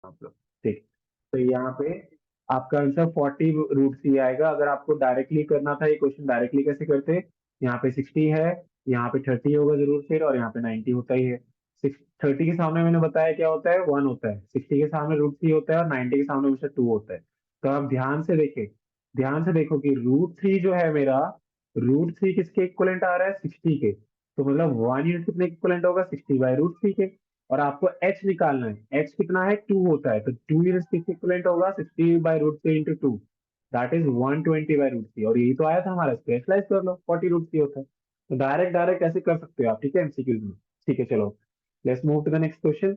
आप लोग। ठीक, तो यहाँ पे आपका आंसर 40√3 आएगा। अगर आपको डायरेक्टली करना था, ये क्वेश्चन डायरेक्टली कैसे करते, यहाँ पे 60 है, यहाँ पे 30 होगा जरूर फिर, और यहाँ पे 90 होता ही है। 30 के सामने मैंने बताया क्या होता है, 1 होता है। 60 के सामने √3 होता है, और 90 के सामने हमेशा 2 होता है। तो आप ध्यान से देखें, ध्यान से देखो कि √3 जो है मेरा, √3 किसके इक्वलेंट आ रहा है, 60 के। तो मतलब 1 यूनिट कितने इक्वलेंट होगा, 60/√3 के। और आपको एच निकालना है, एच कितना है, 2 होता है, तो 2 यूनिट किसके इक्वलेंट होगा, 60/√3 इंटू 2, दैट इज 120/√3। और यही तो आया था हमारा, स्पेशलाइज कर लो, 40√3 होता है। तो डायरेक्ट डायरेक्ट ऐसे कर सकते हो आप, ठीक है, एमसीक्यूज में। ठीक है, चलो let's move to the next question.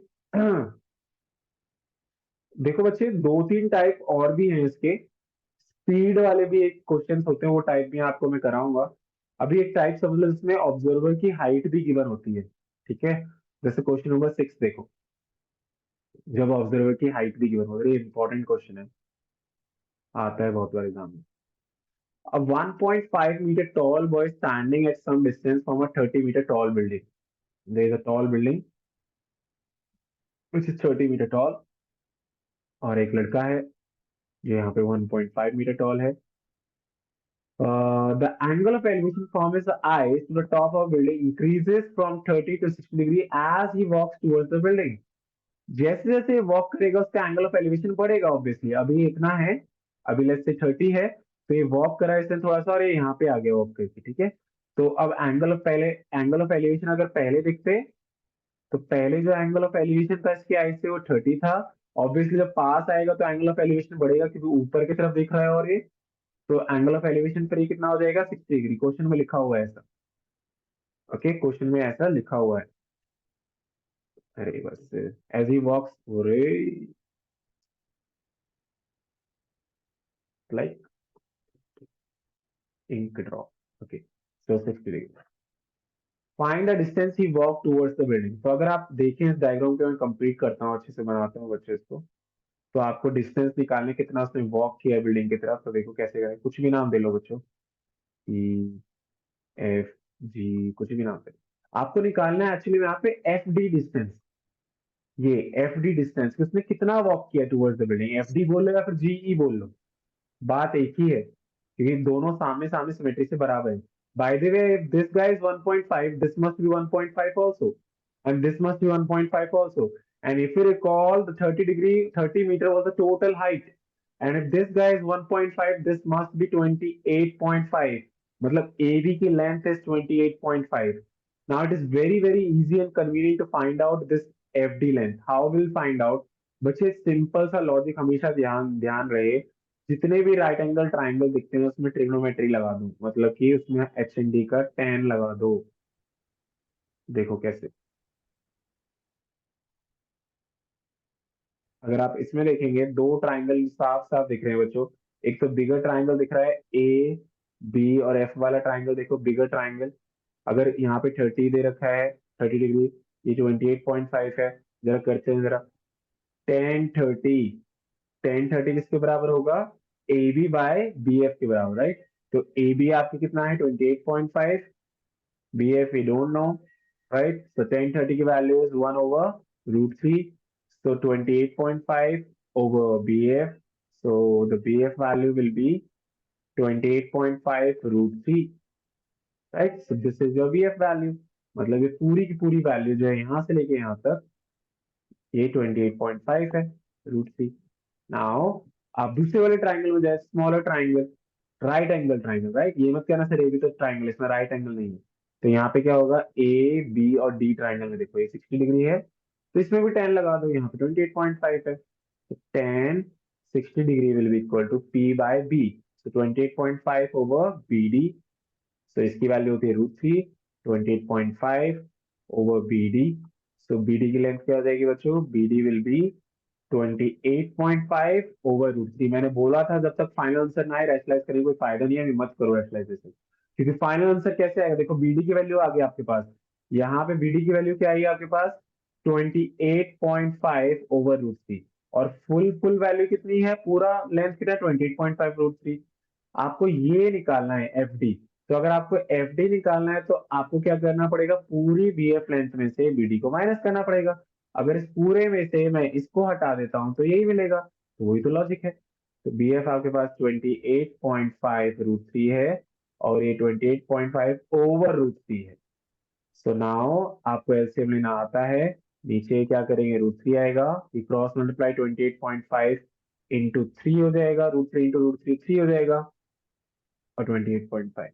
देखो बच्चे, दो तीन टाइप और भी हैं इसके, स्पीड वाले भी एक क्वेश्चन होते हैं, वो टाइप भी आपको मैं कराऊंगा। अभी एक टाइप समझ लो जिसमें ऑब्जर्वर की हाइट भी गिवन होती है, ठीक है। जैसे क्वेश्चन नंबर 6 देखो, जब ऑब्जर्वर की हाइट भी गिवन हो, ये इंपॉर्टेंट क्वेश्चन है, आता है बहुत बार एग्जाम में। A 1.5 meter tall boy standing at some distance from a 30 meter tall building. There is a tall building which is 30 meter tall, और एक लड़का है जो यहाँ पे 1.5 मीटर टॉल है। The angle of elevation from his eyes to the top of building increases from 30 to 60 degree as he walks towards the building. जैसे जैसे वॉक करेगा उसका एंगल ऑफ एलिवेशन बढ़ेगा ऑब्वियसली। अभी इतना है, अभी लेट्स से 30 है, तो ये वॉक करा इसने थोड़ा सा, और ये यहाँ पे आ गया वॉक करके, ठीक है। तो अब एंगल ऑफ एलिवेशन अगर पहले दिखते, तो पहले जो एंगल ऑफ एलिवेशन था इसकी आई से वो 30 था। ऑब्वियसली जब पास आएगा तो एंगल ऑफ एलिवेशन बढ़ेगा, क्योंकि ऊपर की तरफ दिख रहा है, और ये तो एंगल ऑफ एलिवेशन पर ये कितना हो जाएगा, 60 डिग्री। क्वेश्चन में लिखा हुआ है ऐसा, ओके, क्वेश्चन में ऐसा लिखा हुआ है। अरे बस, as he walks, like ink drop, okay, so 60 degree. Find the distance he walk towards the building. तो अगर आप देखें इस डायग्राम को, मैं कंप्लीट करता हूँ, अच्छे से बनाता हूँ बच्चे इसको। तो आपको डिस्टेंस निकालने कितना उसने वॉक किया बिल्डिंग की तरफ, तो देखो कैसे करें। कुछ भी नाम दे लो बच्चों, ई, एफ, जी, कुछ भी नाम दे लो। आपको निकालना है एक्चुअली यहाँ पे एफ डी डिस्टेंस। ये एफ डी डिस्टेंस कि उसने कितना वॉक किया towards the building, F D बोल लो या फिर जीई बोल लो, बात एक ही है, क्योंकि दोनों सामने सामने सिमेट्री से बराबर है। By the way, this guy is 1.5, this must be 1.5 also, and this must be 1.5 also. And if you recall, the 30 degree 30 meter was the total height, and if this guy is 1.5, this must be 28.5, मतलब AB की length is 28.5. Now it is very very easy and convenient to find out this FD length. How will find out? बच्चे simple सा logic हमेशा ध्यान ध्यान रहे, जितने भी राइट एंगल ट्राइंगल दिखते हैं उसमें ट्रिग्नोमेट्री लगा दो, मतलब कि उसमें एच एन डी का tan लगा दो। देखो कैसे, अगर आप इसमें देखेंगे दो ट्राइंगल साफ साफ दिख रहे हैं बच्चों। एक तो बिगर ट्राइंगल दिख रहा है, ए बी और एफ वाला ट्राइंगल, देखो बिगर ट्राइंगल। अगर यहाँ पे 30 दे रखा है, 30 डिग्री, ये 28.5 है, जरा करते हैं जरा। टेन थर्टी किसके बराबर होगा, A B by B F के बराबर, राइट। तो ए बी आपके कितना है, 28.5, B F we don't know, right. So 1030 की value is 1/√3, so 28.5 over BF, so the BF value will be 28.5√3, right? So this is your BF value, मतलब ये पूरी की पूरी वैल्यू जो है यहाँ से लेके यहाँ तक, ये 28.5 है, √3। नाउ आप दूसरे वाले ट्राइंगल में जाए, smaller triangle, right angle triangle, right. ये मत कहना सर ये भी तो ट्राइंगल, इसमें राइट एंगल नहीं है। तो यहाँ पे क्या होगा, ए बी और डी ट्राइंगल में देखो ये 60 डिग्री है, तो इसमें भी 10 लगा दो, यहाँ पे 28.5 है, तो 10 60 degree will be equal to P by B. तो 28.5 ओवर बी डी, तो इसकी वैल्यू होती है √3, 28.5 over B D. So B D की लेंथ क्या हो जाएगी बच्चों, B D will be 28.5 over √3। मैंने बोला था जब तक फाइनल आंसर ना आए रैशनलाइज करने का कोई फायदा नहीं है, अभी मत करो रैशनलाइजेशन, क्योंकि फाइनल आंसर कैसे आएगा, देखो बीडी की वैल्यू आ गई आपके पास, यहाँ पे बीडी की वैल्यू क्या आई आपके पास, 28.5 ओवर √3, और फुल फुल वैल्यू कितनी है, पूरा लेंथ कितना है, 28.5√3। आपको ये निकालना है एफ डी। तो अगर आपको एफ डी निकालना है तो आपको क्या करना पड़ेगा, पूरी बी एफ लेंथ में से बी डी को माइनस करना पड़ेगा। अगर इस पूरे में से मैं इसको हटा देता हूँ तो यही मिलेगा, तो वही तो लॉजिक है। तो बी एफ आपके पास 28.5 √3 है, और ये 28.5 ओवर √3 है। सो नाउ आपको एलसीएम लेना आता है। नीचे क्या करेंगे, √3 आएगा, ये क्रॉस मल्टीप्लाई 28.5 इंटू 3 हो जाएगा, √3 इंटू √3 3 हो जाएगा, और 28.5,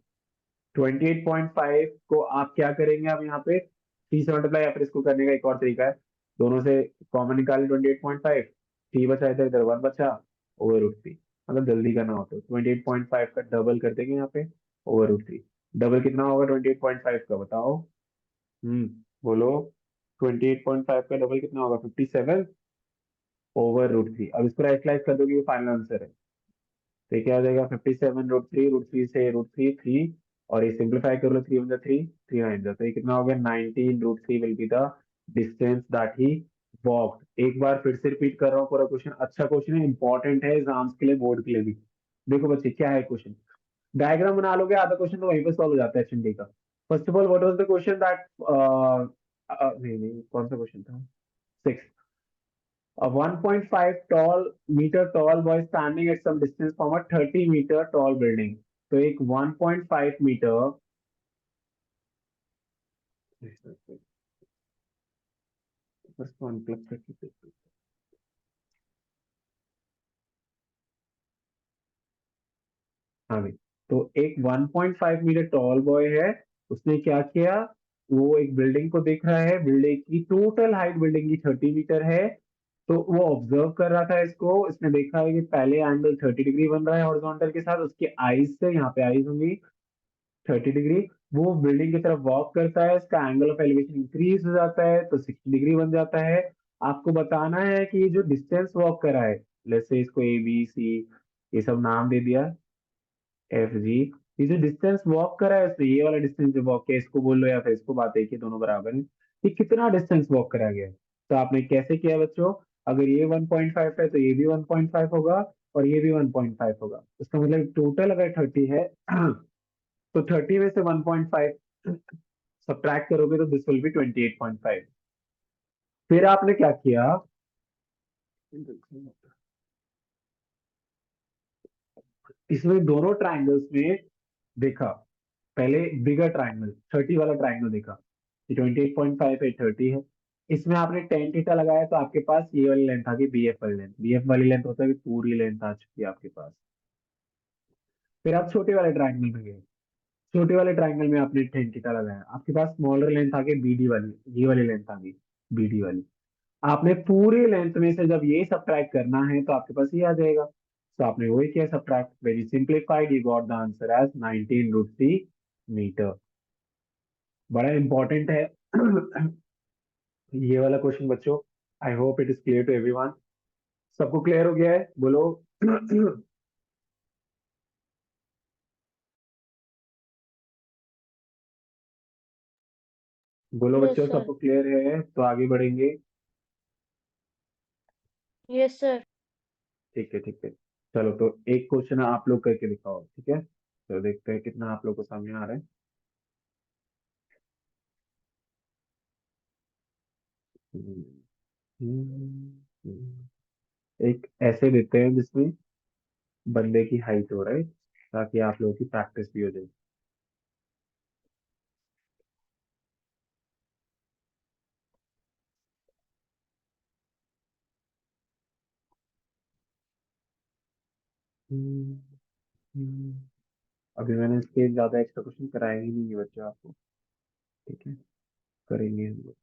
28.5 को आप क्या करेंगे, आप यहाँ पे 3 से मल्टीप्लाई, या फिर इसको करने का एक और तरीका है, दोनों से कॉमन निकाले 28.5, 3 बचा, इधर इधर 1 बचा, ओवर √3। मतलब जल्दी करना हो तो 28.5 का डबल कर देंगे यहाँ पे, ओवर √3। डबल कितना होगा 28.5 का, बताओ। बोलो। 28.5 का डबल कितना होगा, 57 ओवर √3। अब इसको राइट कर दोगे, ये फाइनल आंसर है। तो ये क्या आ जाएगा, 57 √3, √3 से √3 3, और ये सिंप्लीफाई कर लो, 3 वन 3, 3 9 तो ये कितना हो गया, 19 √3 will be the distance that he walked. एक बार फिर से रिपीट कर रहा हूँ पूरा क्वेश्चन, अच्छा क्वेश्चन है, इंपॉर्टेंट है एग्जाम्स के लिए, बोर्ड के लिए भी। देखो बच्चे क्या है क्वेश्चन, डायग्राम बना लोगे, आधा क्वेश्चन तो वहीं पे सॉल्व हो जाता है एचएनडी का। First of all what was the question that, नहीं नहीं, कौन सा क्वेश्चन था, 6। A 1.5 tall meter tall boy standing at some distance from a 30 meter tall building. तो एक 1.5 मीटर, बस तो अनप्लग करके देखते हैं। हाँ भाई, तो एक 1.5 मीटर टॉल बॉय है, उसने क्या किया, वो एक बिल्डिंग को देख रहा है, बिल्डिंग की टोटल हाइट बिल्डिंग की 30 मीटर है। तो वो ऑब्जर्व कर रहा था इसको, इसने देखा है कि पहले एंगल 30 डिग्री बन रहा है हॉरिजॉन्टल के साथ, उसकी आईज से, यहाँ पे आईज होंगी 30 डिग्री। वो बिल्डिंग की तरफ वॉक करता है, इसका एंगल ऑफ एलिवेशन इंक्रीज हो जाता है, तो 60 डिग्री बन जाता है। आपको बताना है कि ये जो डिस्टेंस वॉक करा है, जैसे इसको ए बी सी ये सब नाम दे दिया, एफ जी, ये जो डिस्टेंस वॉक करा है इसने, ये वाला डिस्टेंस जो वॉक किया, इसको बोल लो या फिर इसको, बात एक ही, दोनों बराबर है। ये कितना डिस्टेंस वॉक करा गया है, तो आपने कैसे किया बच्चों, अगर ये 1.5 है तो ये भी 1.5 होगा, और ये भी 1.5 होगा, इसका मतलब टोटल अगर 30 है तो 30 में से 1.5 सब्ट्रैक्ट करोगे तो दिस विल बी 28.5। फिर आपने क्या किया, इसमें दोनों ट्राइंगल्स में देखा, पहले बिगर ट्राइंगल 30 वाला ट्राइंगल देखा, ये 28.5 है, 30 है, इसमें आपने टेन थीटा लगाया, तो आपके पास ये वाली लेंथ आ गई, बीएफ वाली लेंथ। बीएफ वाली लेंथ होता है कि पूरी लेंथ आ चुकी है आपके पास। फिर आप छोटे वाले ट्राइंगल में गए, छोटे वाले ट्राइंगल में आपने टेन थीटा लगाया, आपके पास स्मॉलर लेंथ आ गई, बीडी वाली, ये वाली लेंथ आ गई, बीडी वाली। आपने पूरी लेंथ में से जब ये सब्ट्रैक्ट करना है तो आपके पास ये आ जाएगा, तो आपने वही किया subtract, very simplified, you got the answer as 19 √3 metre. बड़ा इंपॉर्टेंट है ये वाला क्वेश्चन बच्चों। I hope it is clear to everyone, सबको क्लियर हो गया है, बोलो। बोलो यस बच्चों, सर। सबको क्लियर है तो आगे बढ़ेंगे। Yes sir. ठीक है ठीक है, चलो तो एक क्वेश्चन आप लोग करके दिखाओ, ठीक है, तो देखते हैं कितना आप लोग को सामने आ रहा है। हम्म, एक ऐसे देते हैं जिसमें बंदे की हाइट हो, राइट, ताकि आप लोगों की प्रैक्टिस भी हो जाए। हम्म, हम्म, अभी मैंने इसके ज्यादा एक्स्ट्रा क्वेश्चन कराए ही नहीं है बच्चों आपको, ठीक है, करेंगे हम लोग,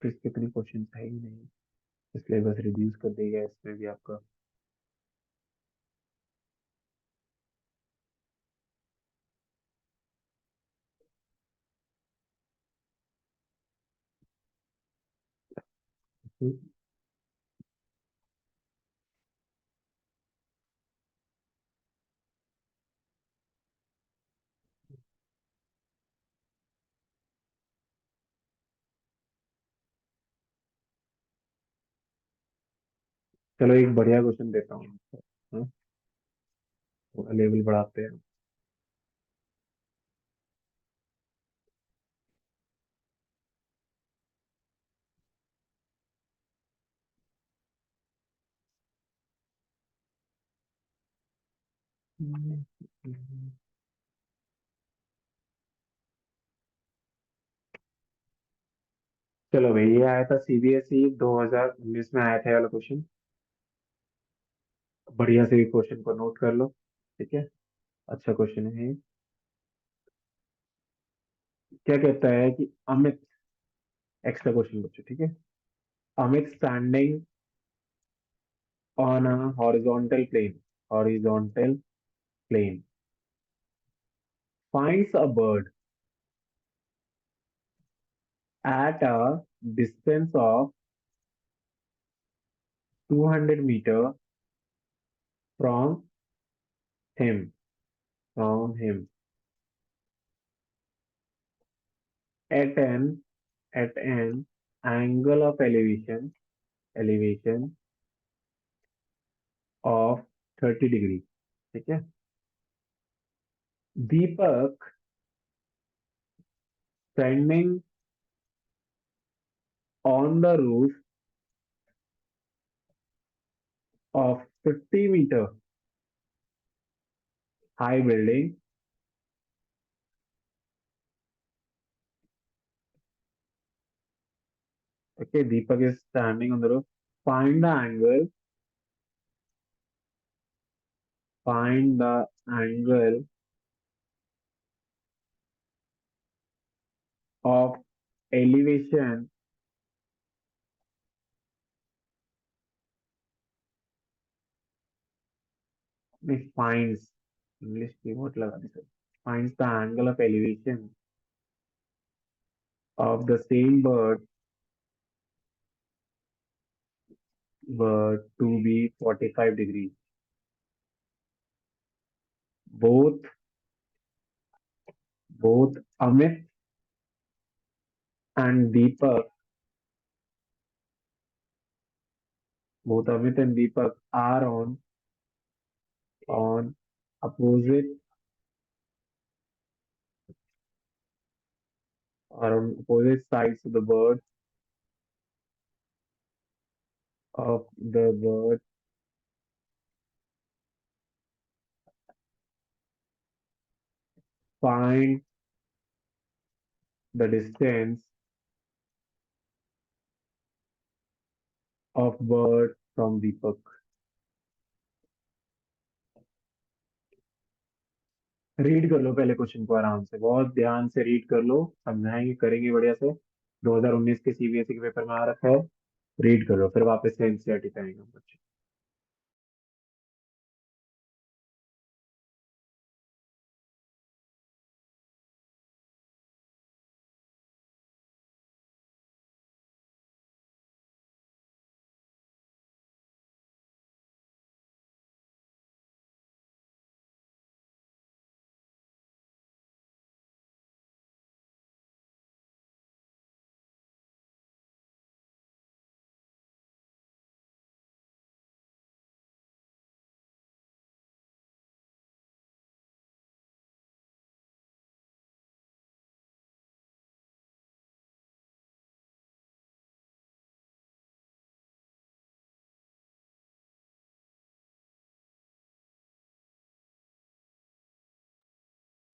फिर कितने क्वेश्चन है ही नहीं, इसलिए बस रिड्यूस कर देगा इसमें भी आपका। हम्म, चलो एक बढ़िया क्वेश्चन देता हूँ, हाँ, थोड़ा लेवल बढ़ाते हैं। चलो भाई, ये आया था सीबीएसई 2019 में आया था ये वाला क्वेश्चन। बढ़िया से क्वेश्चन को नोट कर लो। ठीक है, अच्छा क्वेश्चन है ये। क्या कहता है कि अमित, एक्स्ट्रा क्वेश्चन बच्चों, ठीक है। Amit standing on a horizontal plane, horizontal plane, finds a bird at a distance of 200 meter from him, from him, at an at an angle of elevation of 30 degree। ठीक है। दीपक standing on the roof of 50 meter high building। Okay, Deepak is standing on the roof. Find the angle, find the angle of elevation, finds, English keyboard लगा दी sir, finds the angle of elevation of the same bird to be 45 degrees। Both both Amit and Deepak, both Amit and Deepak are on opposite are on opposite sides of the bird. Find the distance of bird from Deepak। Read कर लो पहले question को आराम से, बहुत ध्यान से read कर लो, समझाएंगे करेंगे बढ़िया से। 2019 के सीबीएसई के पेपर में आ रखा है। रीड कर लो, फिर वापस से एनसीईआरटी पे आएंगे हम बच्चे।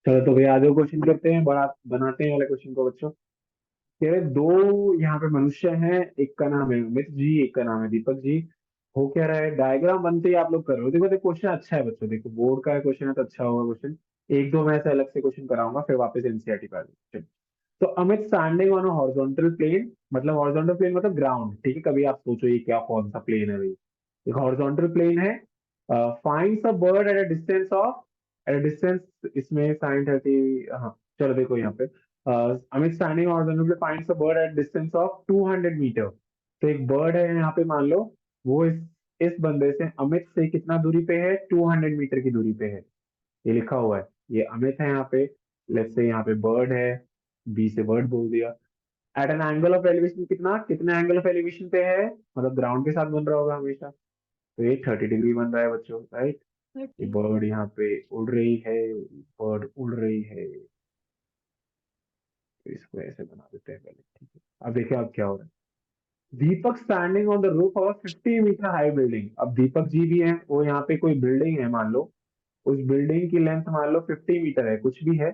चलो तो भैया आ जाओ, क्वेश्चन करते हैं, बड़ा बनाते हैं वाले क्वेश्चन को बच्चों। कह रहे दो यहाँ पे मनुष्य हैं, एक का नाम है अमित जी, एक का नाम है दीपक जी। हो क्या रहा है, डायग्राम बनते ही आप लोग कर रहे हो। देखो देखो क्वेश्चन अच्छा है बच्चों, देखो बोर्ड का क्वेश्चन है तो अच्छा होगा क्वेश्चन। एक दो मैं ऐसे अलग से क्वेश्चन कराऊंगा, फिर वापस एनसीईआरटी पर आ जाओ। तो Amit standing on horizontal plane, मतलब हॉरिजॉन्टल प्लेन मतलब ग्राउंड, ठीक है। कभी आप सोचो ये क्या कौन सा प्लेन है भाई, एक हॉरिजॉन्टल प्लेन है। Finds a bird at a distance of, at a distance, इसमें साइन 30, हाँ चलो देखो यहाँ पे, Amit standing horizontal plane finds a bird at distance of 200 metre. तो एक बर्ड है यहाँ पे मान लो, वो इस बंदे से, अमित से कितना दूरी पे है, 200 मीटर की दूरी पे है। ये लिखा हुआ है, ये अमित है यहाँ पे। लेट्स से यहाँ पे बर्ड है, बी से बर्ड बोल दिया। At an angle of elevation, कितना, कितने एंगल ऑफ एलिवेशन पे है, मतलब ग्राउंड के साथ बन रहा होगा हमेशा। तो ये 30 डिग्री बन रहा है बच्चों, राइट। ये बर्ड यहाँ पे उड़ रही है, बर्ड उड़ रही है। तो इसको ऐसे बना देते हैं पहले, ठीक है। अब देखिए अब क्या हो रहा है। Deepak standing on the roof of 50 metre high building. अब दीपक जी भी हैं, वो यहाँ पे कोई बिल्डिंग है मान लो, उस बिल्डिंग की लेंथ मान लो 50 मीटर है, कुछ भी है,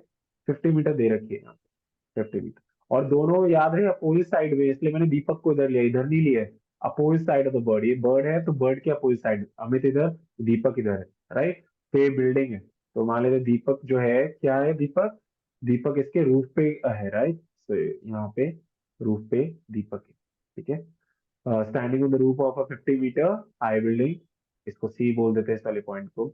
50 मीटर दे रखी है यहाँ पे, 50 मीटर। और दोनों याद रहे अपोजिट साइड में, इसलिए मैंने दीपक को इधर लिया, इधर नहीं लिया है। Opposite side of the bird, ये बर्ड है तो बर्ड के अपोजिट साइड, अमित इधर, दीपक इधर है, राइट। तो ये बिल्डिंग है, तो मान लेते दीपक जो है, क्या है दीपक, दीपक इसके रूफ पे है, राइट। तो यहाँ पे रूफ पे दीपक है, ठीक है। Standing on the roof of a 50 metre high building, इसको सी बोल देते हैं इस वाले पॉइंट को।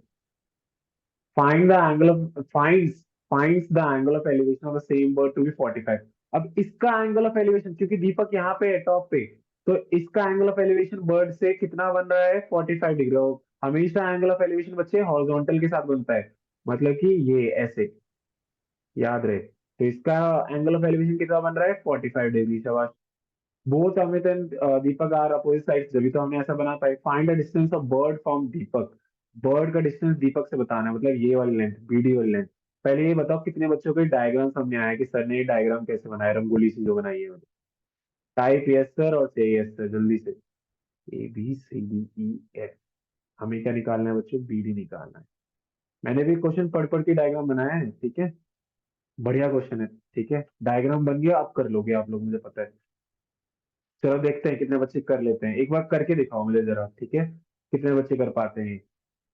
Find the angle of finds the angle of elevation of the same bird to be 45। अब इसका एंगल ऑफ एलिवेशन, क्योंकि दीपक यहाँ पे है टॉप पे, तो इसका एंगल ऑफ एलिवेशन बर्ड से कितना बन रहा है, 45 डिग्री। और हमेशा एंगल ऑफ एलिवेशन बच्चे हॉरिजॉन्टल के साथ बनता है, मतलब कि ये ऐसे, याद रहे। तो इसका एंगल ऑफ एलिवेशन कितना बन रहा है, 45 डिग्री। शाबाश। Both Amit and Deepak are opposite side, जब तो हमने ऐसा बना पाए। Find the distance of bird from Deepak, bird का डिस्टेंस दीपक से बताना है, मतलब ये वाली लेंथ, बीडी वाली लेंथ। पहले ये बताओ कितने बच्चों के डायग्राम सामने आया कि सर ने ये डायग्राम कैसे बनाया, रंगोली से जो बनाई है। टाइप यस सर और से यस सर जल्दी से। ABCDEF, हमें क्या निकालना है बच्चों, BD निकालना है। मैंने भी क्वेश्चन पढ़ पढ़ के डायग्राम बनाया है, ठीक है। बढ़िया क्वेश्चन है, ठीक है। डायग्राम बन गया, आप कर लोगे आप लोग, मुझे पता है। चलो देखते हैं कितने बच्चे कर लेते हैं, एक बार करके दिखाओ मुझे जरा, ठीक है। कितने बच्चे कर पाते हैं,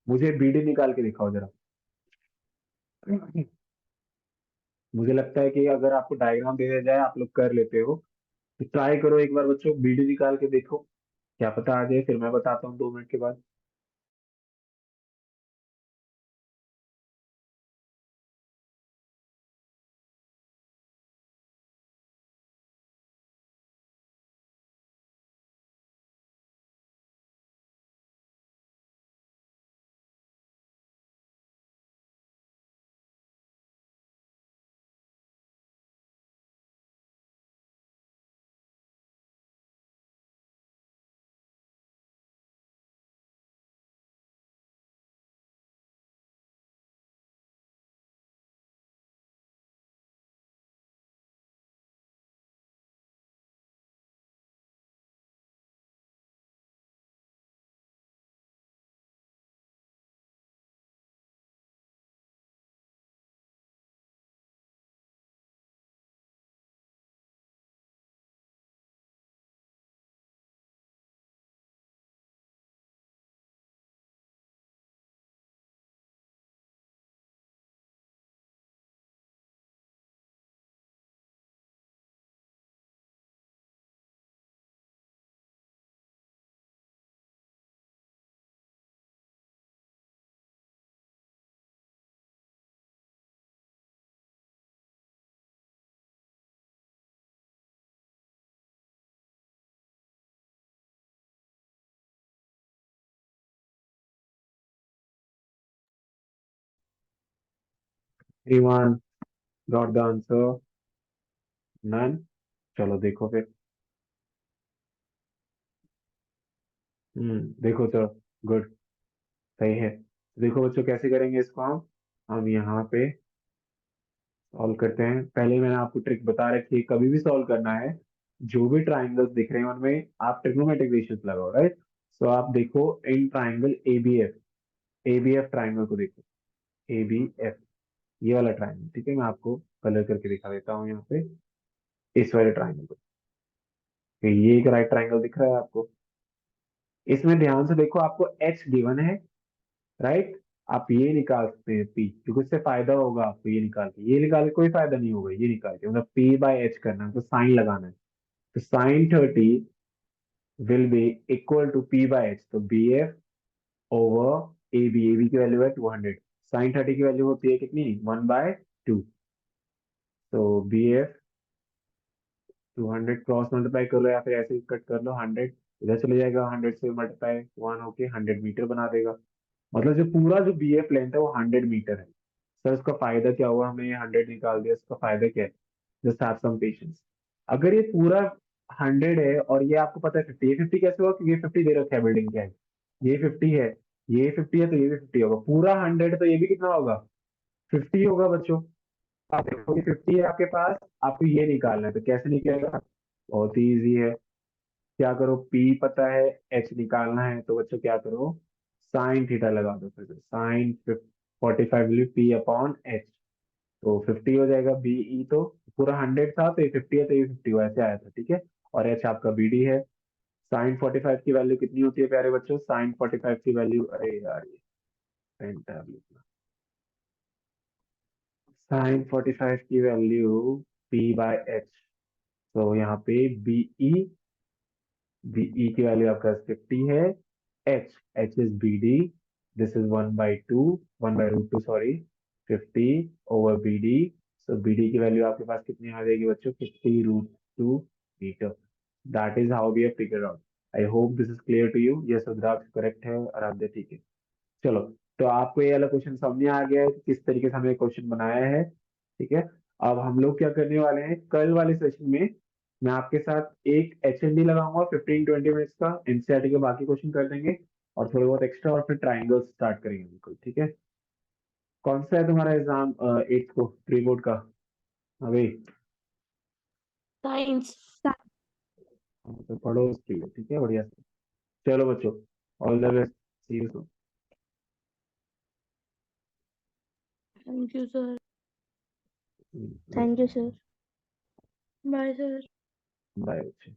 मुझे BD निकाल के दिखाओ जरा। मुझे लगता है कि अगर आपको डायग्राम दे दिया जाए आप लोग कर लेते हो, तो ट्राई करो एक बार बच्चों, BD निकाल के देखो, क्या पता आ जाए, फिर मैं बताता हूँ 2 मिनट के बाद। श्रीमान गॉट द आंसर, नन। चलो देखो फिर। देखो तो, गुड, सही है। देखो बच्चों कैसे करेंगे इसको हम यहाँ पे सॉल्व करते हैं। पहले मैंने आपको ट्रिक बता रखी है, कभी भी सॉल्व करना है, जो भी ट्राइंगल्स दिख रहे हैं उनमें आप ट्रिग्नोमेट्रिक रेशियोज लगाओ, राइट। सो आप देखो in triangle ABF, ABF triangle को देखो, ABF, ये वाला ट्राइंगल, ठीक है। मैं आपको कलर करके दिखा देता हूँ यहाँ पे, इस वाले ट्राइंगल को। तो ये एक राइट ट्राइंगल दिख रहा है आपको, इसमें ध्यान से देखो, आपको H गिवन है, राइट। आप ये निकाल सकते हैं P, क्योंकि उससे फायदा होगा आपको, ये निकाल के, ये निकाल के कोई फायदा नहीं होगा, ये निकाल के मतलब P/H करना है, तो साइन लगाना है। तो sine 30 will be equal to P/H, तो BF ओवर AB की वैल्यू है 200, साइन 30 की वैल्यू होती है कितनी, 1/2। तो BF 200 क्रॉस मल्टीप्लाई कर लो, या फिर ऐसे ही कट कर लो, 100 इधर चले जाएगा, 100 से मल्टीप्लाई 1 होके 100 मीटर बना देगा। मतलब जो पूरा जो BF लेंथ है वो 100 मीटर है। सर उसका फायदा क्या हुआ, हमने ये 100 निकाल दिया, इसका फायदा क्या है, जस्ट हैव सम पेशेंस। अगर ये पूरा 100 है और ये आपको पता है 50, ये 50 कैसे हुआ, क्योंकि ये 50 दे रखा है बिल्डिंग क्या है, ये 50 है, ये 50 है, तो ये भी 50 होगा। पूरा 100 तो ये भी कितना होगा, 50 होगा बच्चों। आप देखो ये 50 है आपके पास, आपको ये निकालना है, तो कैसे निकलेगा, बहुत ही ईजी है। क्या करो, P पता है, H निकालना है, तो बच्चों क्या करो, साइन थीटा लगा दो, फिर sine 45 value P upon H, तो 50 हो जाएगा। BE तो पूरा 100 था, तो ये 50 है, तो ये 50 ऐसे आया था, ठीक है। और H आपका BD है। साइन 45 की वैल्यू कितनी होती है प्यारे बच्चों? साइन 45 की वैल्यू, अरे यार ये साइन 45 की वैल्यू P/H, तो यहाँ पे बीई की वैल्यू आपका 50 है। H is BD, this is 1/2, 1/√2 sorry, 50 over BD। So BD की वैल्यू आपके पास कितनी आ जाएगी बच्चों? 50√2 metre. That is how we have figure out. I hope this is clear to you. Yes Rudraksh correct है, आराध्य ठीक है। चलो, तो आपको ये वाला क्वेश्चन समझ में आ गया है कि किस तरीके से हमने क्वेश्चन बनाया है, ठीक है। अब हम लोग क्या करने वाले हैं, कल वाले सेशन में मैं आपके साथ एक HND लगाऊंगा 15-20 मिनट्स का, एनसीईआरटी के बाकी क्वेश्चन कर देंगे और थोड़े बहुत एक्स्ट्रा, और फिर ट्राइंगल स्टार्ट करेंगे बिल्कुल, ठीक है। कौन सा है तुम्हारा एग्जाम 8th को प्री बोर्ड का? अभी साइंस। तो पढ़ो उसके लिए, ठीक है, बढ़िया से। चलो बच्चों, all the best, see you soon. Thank you sir. Thank you sir. Bye sir. Bye बच्चे।